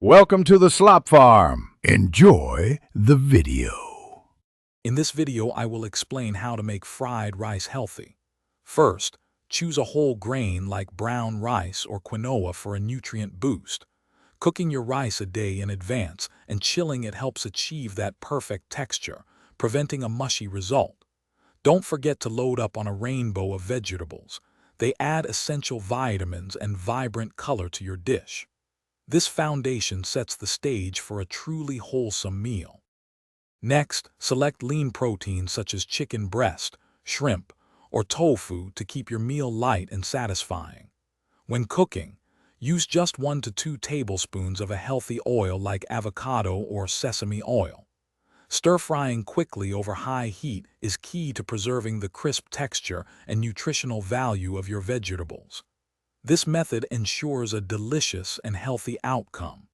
Welcome to the Slop Farm. Enjoy the video. In this video, I will explain how to make fried rice healthy. First, choose a whole grain like brown rice or quinoa for a nutrient boost. Cooking your rice a day in advance and chilling it helps achieve that perfect texture, preventing a mushy result. Don't forget to load up on a rainbow of vegetables. They add essential vitamins and vibrant color to your dish. This foundation sets the stage for a truly wholesome meal. Next, select lean proteins such as chicken breast, shrimp, or tofu to keep your meal light and satisfying. When cooking, use just 1 to 2 tablespoons of a healthy oil like avocado or sesame oil. Stir-frying quickly over high heat is key to preserving the crisp texture and nutritional value of your vegetables. This method ensures a delicious and healthy outcome.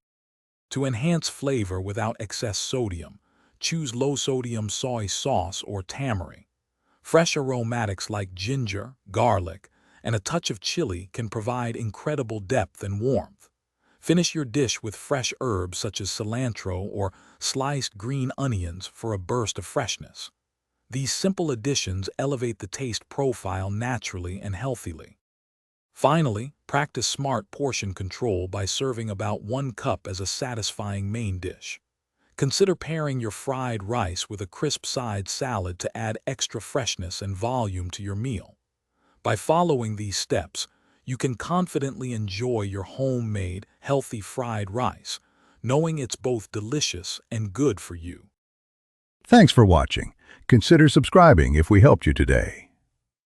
To enhance flavor without excess sodium, choose low-sodium soy sauce or tamari. Fresh aromatics like ginger, garlic, and a touch of chili can provide incredible depth and warmth. Finish your dish with fresh herbs such as cilantro or sliced green onions for a burst of freshness. These simple additions elevate the taste profile naturally and healthily. Finally, practice smart portion control by serving about 1 cup as a satisfying main dish. Consider pairing your fried rice with a crisp side salad to add extra freshness and volume to your meal. By following these steps, you can confidently enjoy your homemade, healthy fried rice, knowing it's both delicious and good for you. Thanks for watching. Consider subscribing if we helped you today.